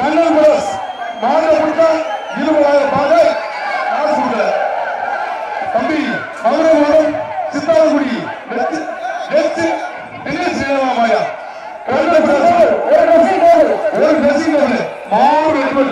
Kannan press மாநில 20,000 பாடல் தம்பி மதுரை மாவட்டம் சித்தாலங்குடி மாயா கண்ணன் பிரஸ் ஒரு ட்ரெஸ்ஸிங் மாவு வெற்றி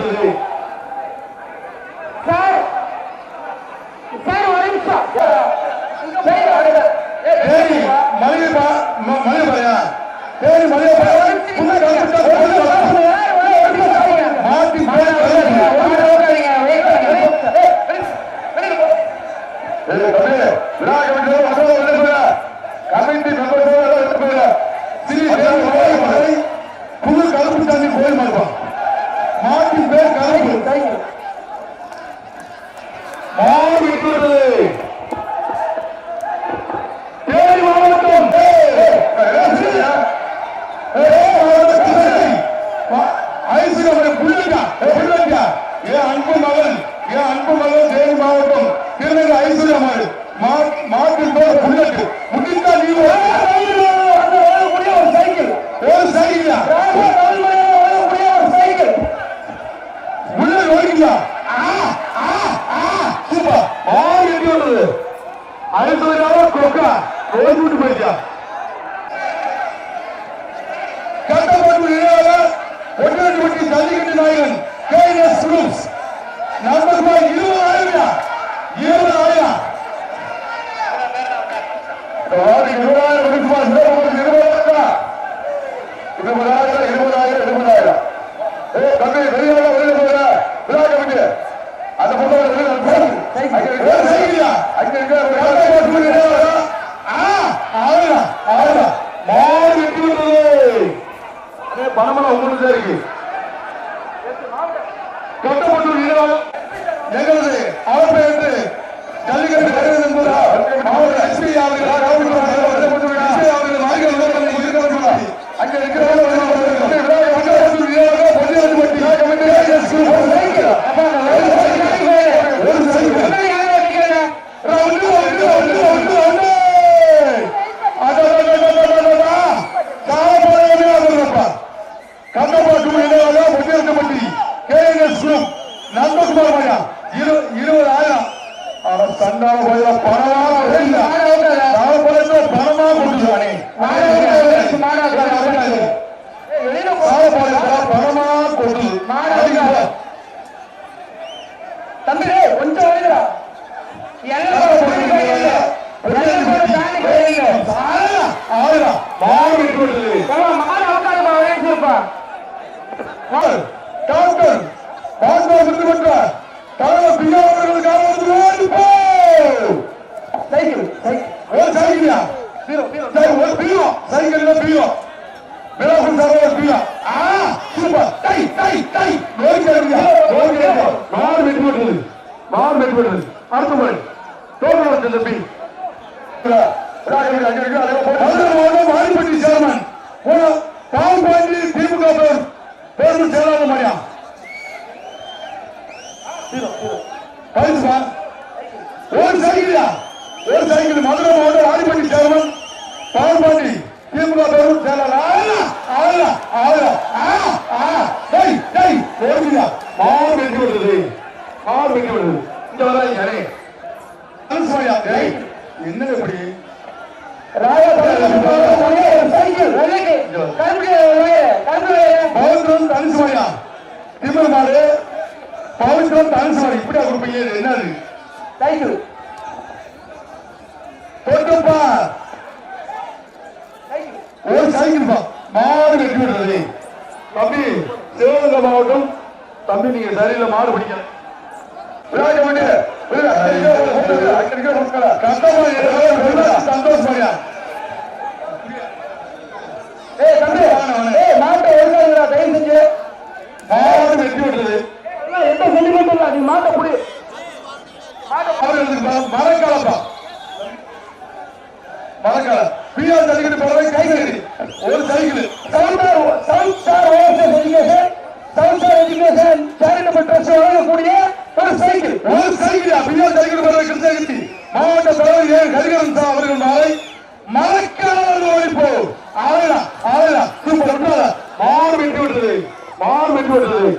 மாடு வெற்றி பெற்றது.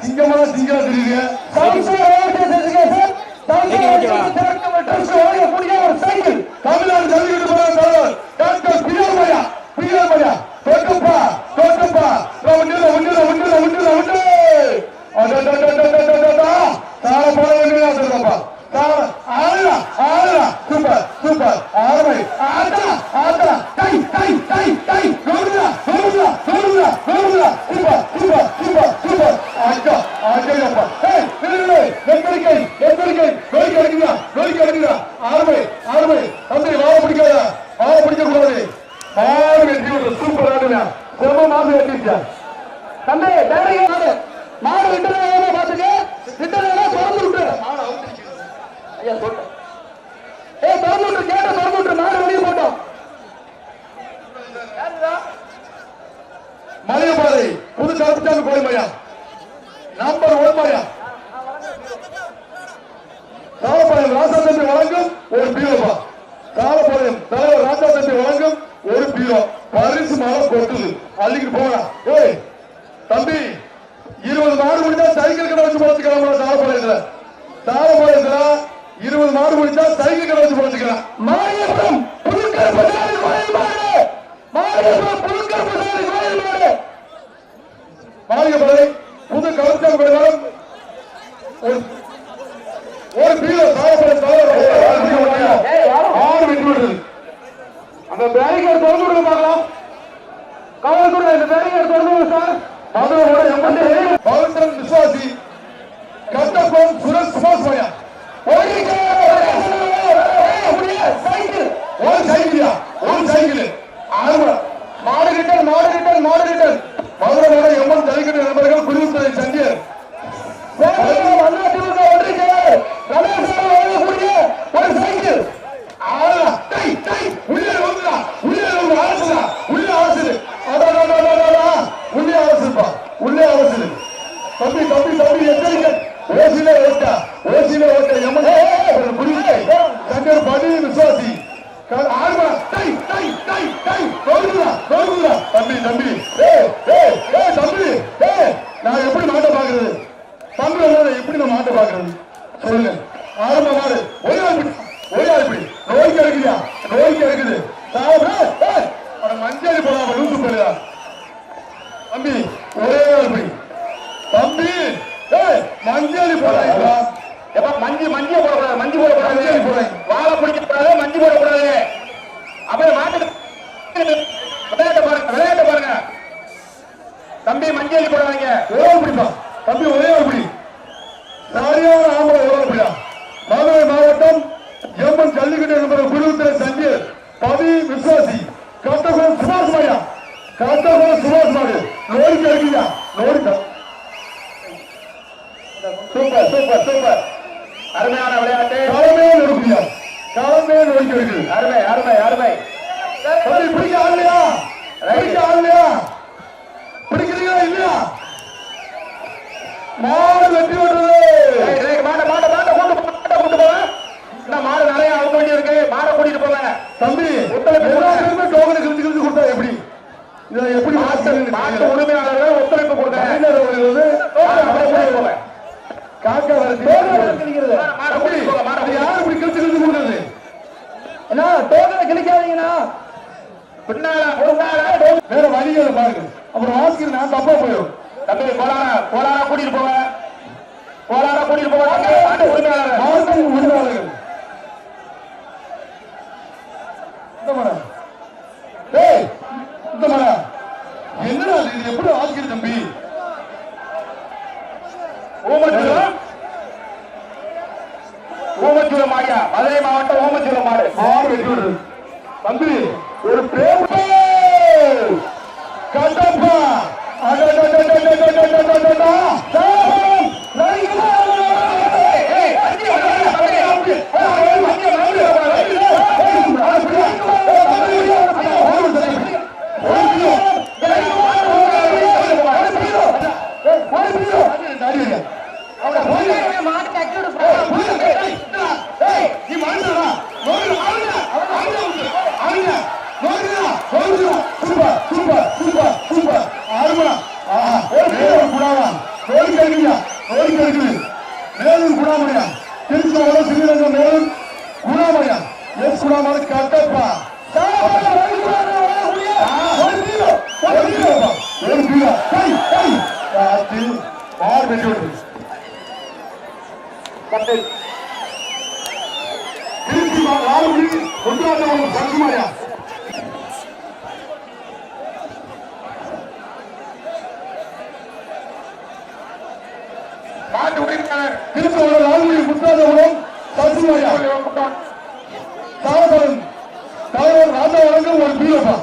சிங்கமா சிங்கம் தெரியுது. தமிழ்நாடு ஜல்லிக்கட்டு போராட்ட தலைவர் டாக்டர் பிரியமயா பிரியமயா தோட்டப்பா தோட்டப்பா உண்டு உண்டு உண்டு உண்டு உண்டு தார போட வேண்டியதா ஆளா ஆளா சூப்பர் சூப்பர் ஆறுமை ஆட்டா ஆட்டா கை கை கை கை கவுடா கவுடா கவுடா கவுடா சூப்பர் சூப்பர் சூப்பர் சூப்பர் ஆட்டா ஆட்டா ஏய் நில்லுங்க எச்சரிக்கை எச்சரிக்கை கோல் கடிக்குதா கோல் கடிக்குதா ஆறுமை ஆறுமை தம்பி வாழ பிடிக்காதா வாழ பிடிக்க கூடாது ஆறு வெற்றி சூப்பர் ஆடுனா செம மாசம் வெட்டிச்சா தம்பி டேரக்டா மாடு மாடு விட்டுறா பாத்துக்க விட்டுறா திறந்து விட்டு மாடு அவுட் ஐயா சொல்றேன் ஏய் திறந்து விட்டு கேட்ட திறந்து விட்டு மாடு வெளியே போட்டோம் மலையபாதை புது கலப்புச்சாமி கோயில் மையா நம்பர் 1 மையா காலப்பாளையம் ராசாதம்பி வழங்கும் ஒரு பீரோபா காலப்பாளையம் தலைவர் ராசாதம்பி வழங்கும் ஒரு பீரோ பரிசு மரம் கொட்டுது அள்ளிக்கிட்டு போனா ஏய் தம்பி 20 மாடு முடிஞ்சா சைக்கிள் கடை வச்சு போச்சுக்கலாம் காலப்பாளையத்துல காலப்பாளையத்துல 20 மாடு முடிச்சா சைக்கிள் கடை வச்சு போச்சுக்கலாம் மாரியப்பம் புதுக்கர் பசாரி கோயில் மாடு மாரியப்பம் புதுக்கர் பசாரி கோயில் மாடு மாரியப்பளை புது கலர்ச்சாமி கோயில் ஒரு பீரோ காலப்பாளையம் தலைவர் ஆறு வெற்றி பெற்றது. அந்த பேரிகேட் திறந்து விடுங்க பார்க்கலாம். காவல்துறை இந்த பேரிகேட் திறந்து விடுங்க சார். மதுரை எம்எல்ஏ பவித்ரன் விஸ்வாசி கட்டப்பம் சுரேஷ் குமார் சோயா ஒரு சைக்கிள் மாடு ரிட்டன் மாடு ரிட்டன் மாடு ரிட்டன் மதுரை எம்எல் ஜல்லிக்கட்டு நண்பர்கள் குடியுரிமை சந்தியர் ஒரு சைக்கிள் உள்ளே வந்துடா உள்ளே அரசு உள்ளே அரசு உள்ளே அரசுப்பா உள்ளே அரசு தம்பி தம்பி தம்பி எச்சரிக்கை ஓசியில ஓட்ட எம்எல்ஏ புரியுது சங்கர் படி விசுவாசி தம்பி தம்பி தம்பி நான் எப்படி மாட்ட பாக்குறது தம்பி எப்படி நான் மாட்ட பாக்குறது சொல்லுங்க ஆரம்ப மாடு ஒரே ஆள் நோய்க்கு இருக்குதா நோய்க்கு இருக்குது மஞ்சள் போடாம லூசு போயிடா தம்பி ஒரே ஆள் தம்பி மஞ்சள் போடாதீங்களா மஞ்சள் போடக்கூடாது மஞ்சள் போடக்கூடாது வாழை பிடிக்க கூடாது மஞ்சள் போடக்கூடாது அப்படியே மாட்டு விளையாட்ட பாருங்க தம்பி மஞ்சள் போடாதீங்க ஒரே பிடிப்பான் தம்பி ஒரே ஒரு பிடி சரியான ஆம்பளை ஒரே பிடியா மதுரை மாவட்டம் எம்என் ஜல்லிக்கட்டு என்பது குருத்துறை சஞ்சீர் பவி விஸ்வாசி கட்டகுளம் சுபாஷ் மாயா கட்டகுளம் சுபாஷ் மாடு நோடிக்கு இருக்குதா நோடிக்கா சூப்பர் சூப்பர் சூப்பர் அருமையான விளையாட்டு காலமே நொறுக்குயா காலமே நொறுக்கி இருக்குது அருமை அருமை அருமை பிடிக்க ஆடலையா பிடிக்க ஆடலையா பிடிக்கிறீங்களா இல்லையா மாடு வெற்றி பெற்றது மாட்ட மாட்ட மாட்ட கொண்டு போவேன் மாடு நிறைய அவங்க வேண்டி இருக்கு மாடை கூட்டிட்டு போவேன் தம்பி எல்லாருமே டோக்கனை கிழிச்சு கிழிச்சு கொடுத்தா எப்படி இதை எப்படி மாட்டு உரிமையாளர்கள் ஒத்துழைப்பு கொடுத்தேன் போவேன் காக்கா யாரு இப்படி கிழிச்சு கிழிச்சு கொடுக்குறது என்ன டோக்கனை கிழிக்காதீங்கண்ணா வேற வழிகளை பாருங்க அப்புறம் வாசிக்கிற நான் தப்பா போயிடும் தம்பி கோலாரா கூட்டிட்டு போவேன் கோலாரா கூட்டிட்டு போவேன் மாட்டு உரிமையாளர்கள் என்னடா இது எப்படி ஆசிக்கிற தம்பி ஓமச்சூரம் மாடியா மதுரை மாவட்டம் ஓமச்சூரம் மாடு மாடு தம்பி ஒரு பேர் கட்டப்பா மாட்டு சூப்பர் சூப்பர் சூப்பர் சூப்பர் ஆறுமணா குடாமா கோடி கிடைக்குயா கோடி கிடைக்குது மேலும் குடாமணியா திருச்சி ஸ்ரீரங்க மேலும் குடாமணியா எஸ் குடாமணி கட்டப்பா சசிமாரியா திருப்பூர் லால்குடி முத்தாதபுரம் சசிமாரியா தாவரம் ராஜா வழங்கும் ஒரு பீரப்பா